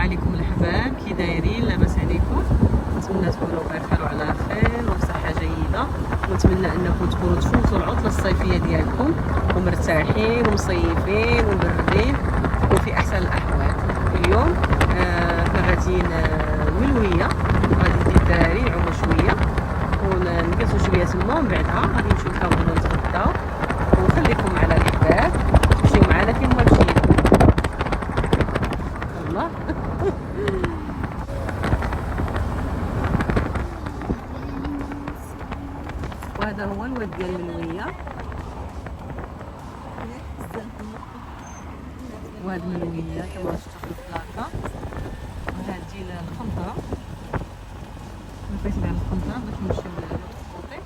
عليكم الاحباب، كي دايرين؟ لاباس عليكم؟ نتمنى تكونوا بخير وعلى خير وبصحه جيده، ونتمنى انكم تكونوا تفوتوا العطله الصيفيه ديالكم ومرتاحين ومصيفين وبردين وفي احسن الاحوال. اليوم حنا غاديين الملويه، غادي ندير الدراري نعوموا شويه ونجلسوا شويه تما، ومن بعدها غادي نمشيو نحاولوا نتغداو. ونخليكم على الاحباب تمشيو معنا فين ما مشينا. الله وهذا هو الواد ديال الملويه، وهاد الملويه كما شفتوا في البلاكه، وهادي القنطره، لقيت لها القنطره باش نمشيو للبوطي.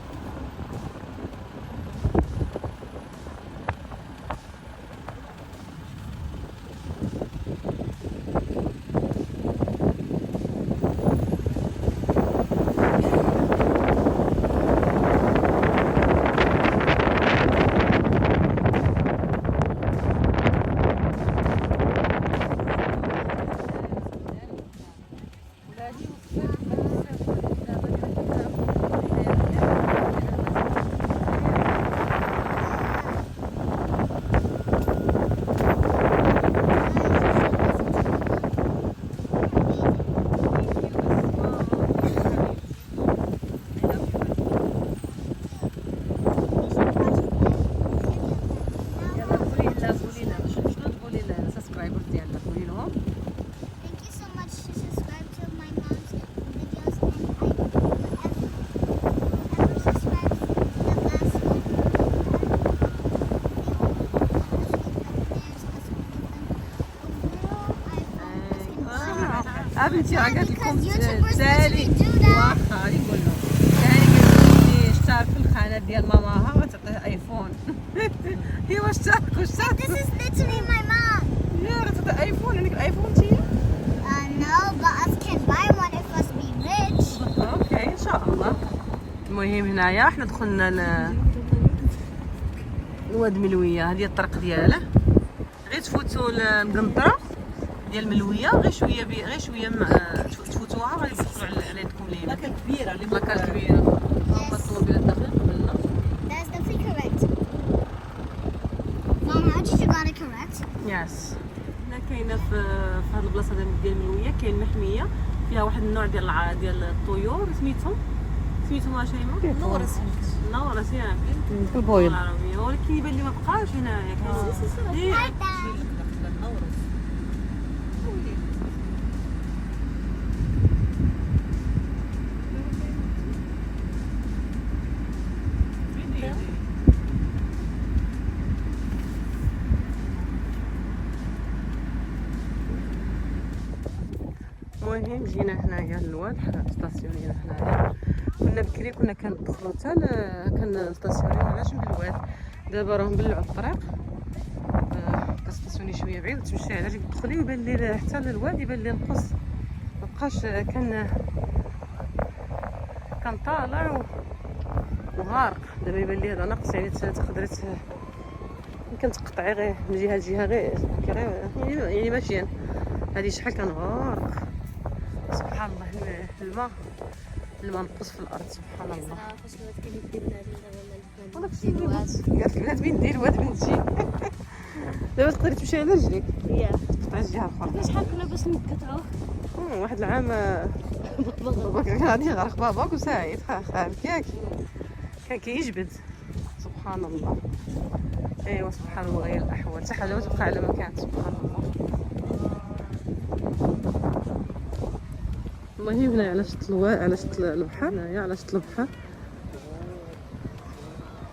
بنتي راه قالت لكم تالي واخا نقول لهم تالي قالت لي اشترك في القناه ديال ماماها وتعطيه ايفون. هي واش اشترك This is literally my mom. يا راه تعطي ايفون، عندك ايفون انتيا؟ No, but us can buy one if us be rich. اوكي ان شاء الله. المهم هنايا حنا دخلنا الواد ملويه، هذه الطريق دياله، غير تفوتوا المقنطره ديال الملويه غير شويه غير شويه تفوتوها غادي تدخلوا على يدكم لينا. لاكا كبيره اللي لاكا كبيره هما الطوموبيل داخل قبلنا. That's definitely correct. Mom, how did you got it correct? يس. هنا كاينه في هذه البلاصه ديال الملويه كاين محميه فيها واحد النوع ديال الطيور سميتهم واش هما؟ نورس. نورس ياك البويض العربيه، ولكن يبان لي ما بقاش هنايا. Hi, Dad. المهم جينا هنايا للواد، حنا ستاسيونينا هنايا. كنا بكري كنا كندخلو حتى كنستاسيونيو على جنب الواد، دابا راهم بلعوا الطريق. كنستاسيوني شويه بعيد وتمشي على جنب تدخلي ويبان لي حتى للواد يبان لي نقص، مبقاش كان طالع وغارق. دابا يبان لي هذا ناقص، يعني تقدري يمكن تقطعي غير من جهه لجهه غير يعني ماشيين. هادي شحال كان غارق، سبحان الله. الماء نقص في الارض، سبحان الله. وداكشي اللي قالت بنادمين دير الواد بنتي. دابا تقدري تمشي على رجليك تقطعي الجهه الاخرى. شحال كنا باش نقطعوه؟ واحد العام باباك كان غادي يغرق، باباك وسعيد خالك ياك كان كيجبد، سبحان الله. ايوا سبحان الله، غير الاحوال حتى حاجه ما تبقى على ما كانت، سبحان الله. المهم هنا على شط البحر، هنايا على شط البحر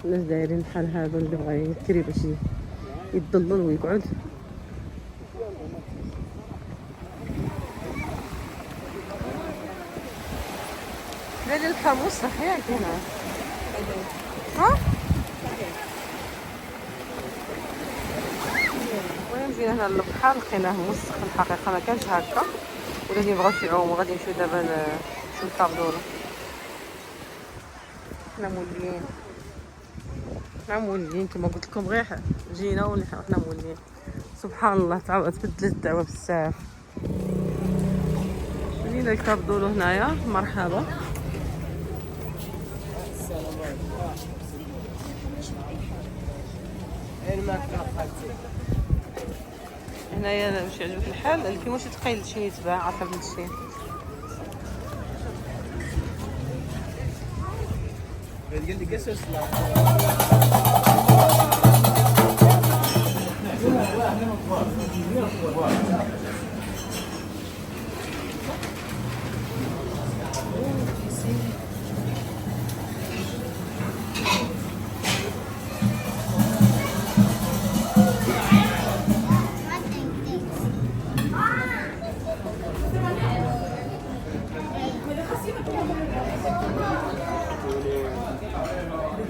الناس دايرين بحال هذا اللي بغا يكري باش يتضلل ويقعد. دايرين الحمص صح ياك هنا؟ ها؟ المهم جينا هنا للبحر لقيناه موسخ الحقيقه، ما كانش هكا، واللي بغاو يعوموا غادي نمشيو دابا نتفرجوا له. حنا مولين كما قلت لكم، غير جينا وحنا مولين. سبحان الله، تبدلت الدعوه بزاف. إلا كتبدوا له هنايا مرحبا. هنايا باش يعجبك الحال اللي كاين واش تقيل شي يتباع عارفه بنت الشين. بنتي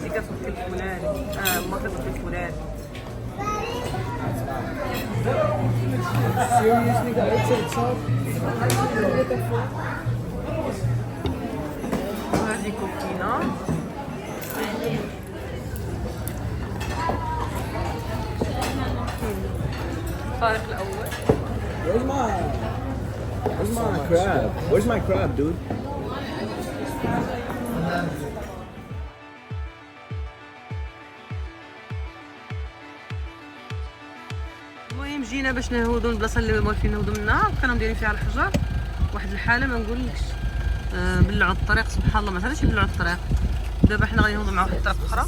كتبكي الفلاني ما كتبكي الفلاني. Seriously, guys, it's up. هذه كوكينة. الفارق الأول. Where's my crab? Where's my crab, dude? المهم جينا باش نهودو البلاصه اللي واقفين نهودو منها، بقينا مديرين فيها الحجر. واحد الحاله ما نقولكش، بلعوا الطريق سبحان الله، ما سالش يبلعوا الطريق. دابا حنا غادي نهودو مع واحد الطريق اخرى.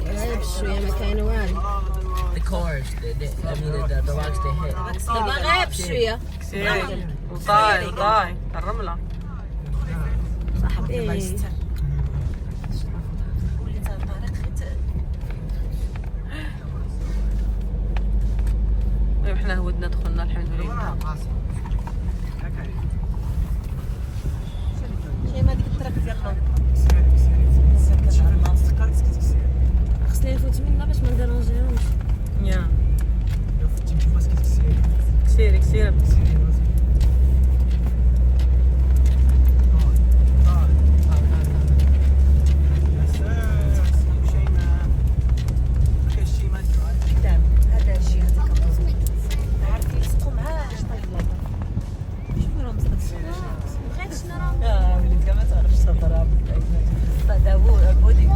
غير بشويه ما كاين والو. The cars, the rocks they hit. دابا غير بشويه كثير وطاي الرمله. صاحبي. طيب حنا هودنا دخلنا الحمد لله. شي ما ديك الطريق ديالنا خصني نفوت منا باش ما نديرونجيهمش. يا كثير هذا الشيء عارف يلصقوا معاه طيب. شوفوا راهم مستقبلين. بغيت شنو راهم وليت ما تعرفش تضرب. هذا هو عبودي.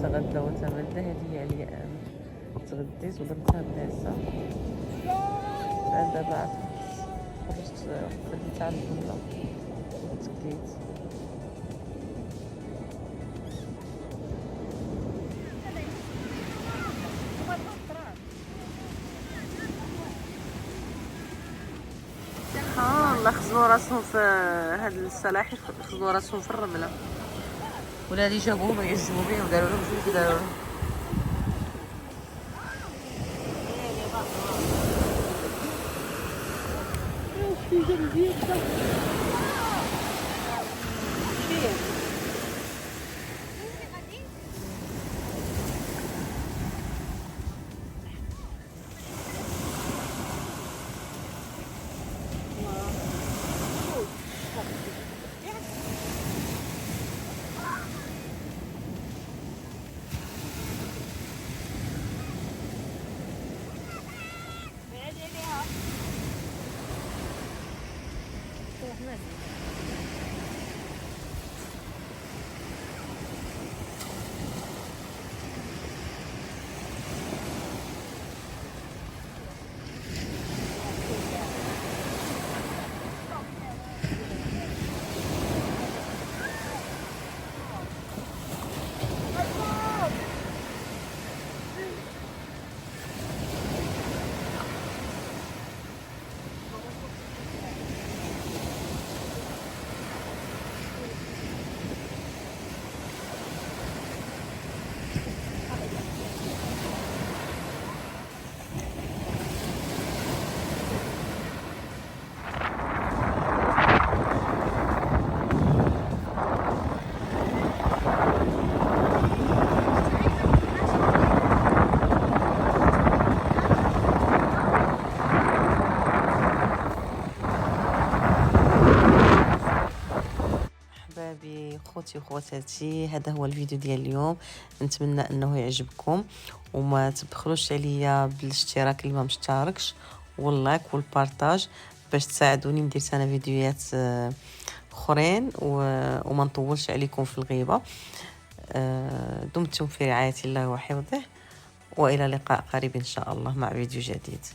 تغدى وتمدى. هذه هي اللي تغديت ودرتها بلاصه. بعد دابا خرجت خديت على الجمله وتكيت. سبحان الله خزنوا راسهم في هاد السلاحف، خزنوا راسهم في الرمله. ولا اللي جابوهم يعجبوا بيه وداروا لهم شنو داروا لهم. صحابي خوتي وخواتاتي، هذا هو الفيديو ديال اليوم. نتمنى انه يعجبكم، وما تبخلوش عليا بالاشتراك اللي ما مشتركش واللايك والبارطاج باش تساعدوني ندير انا فيديوهات اخرين وما نطولش عليكم في الغيبه. دمتم في رعايه الله وحفظه، والى لقاء قريب ان شاء الله مع فيديو جديد.